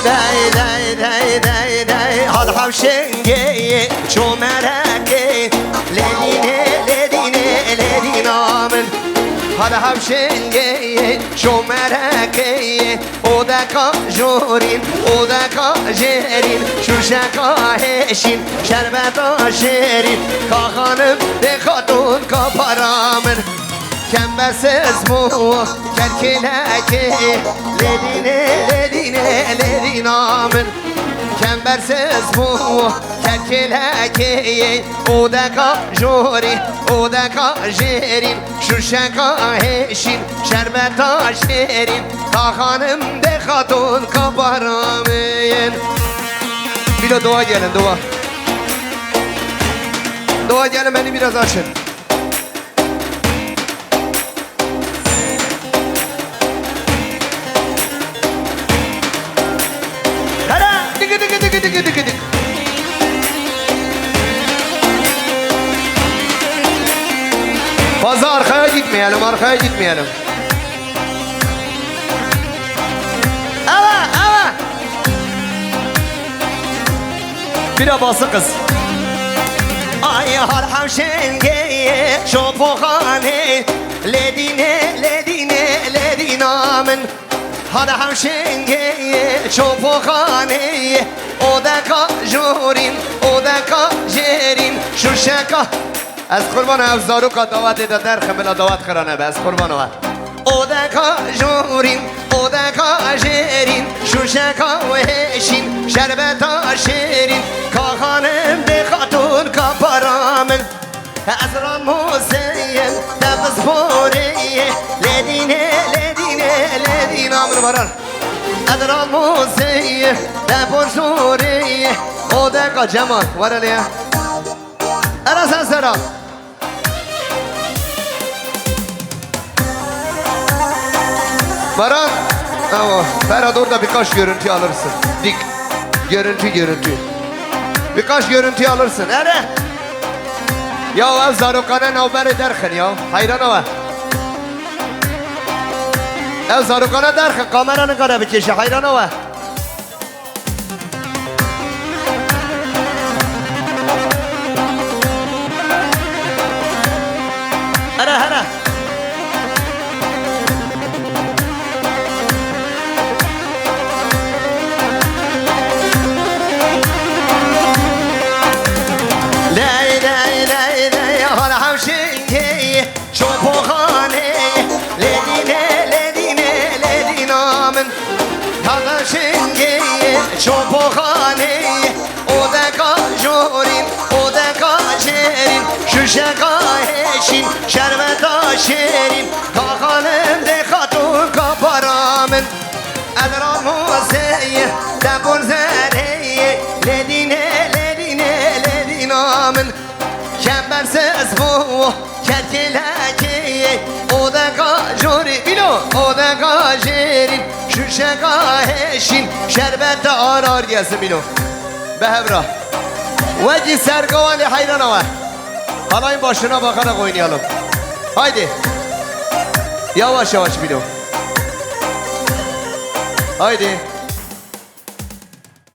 دای دای دای دای دای هاد حوشنگی چو مرکی لدینه لدینه لدینامن هاد حوشنگی چو مرکی او دکا جورین او دکا جرین شوشکا هشین شربتا شیرین کا خانم ده خاتون کا پارامن کم بس اسمو کرکلکی لدینه لدینه لدینامن کم بس اسمو کرکلکی او دکا جوری او دکا جرین شوشکا هشین شربتا شیرین تا خانم ده خاتون کبارامین بیلا دعا gelin dua dua gelin beni biraz açın fazla arkaya gitmeyelim, arkaya gitmeyelim. Evet, evet. Bir de bası kız. Ay har havşengeye şopokhane ledine ledine ledinamın har havşengeye şopokhane o da ka jorin o da ka jerin şuşaka از قربان افزارو کا دعوت ده در خملا دعوت کرانه به از قربان ها او دکا جورین او دکا جرین شوشکا و هشین شربتا شیرین کا خانم ده خاتون کا پارامن از ران موسیم دفز پوریه لدینه لدینه لدین آمر بران از ران موسیم دفز پوریه او دکا جمال ورلیه ارسان سران Baran, ama Ferhat orada birkaç görüntü alırsın. Dik, görüntü. Birkaç görüntü alırsın. Nere? Ya ev zarukane navberi derken ya. Hayran ova. Ev zarukane derken kameranı kara bir keşi. Hayran ova. Hara. شوپوخانه لدینه لدینه لدینامن تاداشنگی شوپوخانه او دکا جورین او دکا جرین شوشکا هشین شربتا شیرین تا خانم ده خاتون کا پارامن ادران موسیه دبون زریه لدینه لدینه لدینامن کمبرسه اسمو kerkeleki o da gajori bilo o da gajerin şuşaka heşin şerbette arar gelsin bilo behevra veci sergavali hayrana var halayın başına bakarak oynayalım haydi yavaş bilo haydi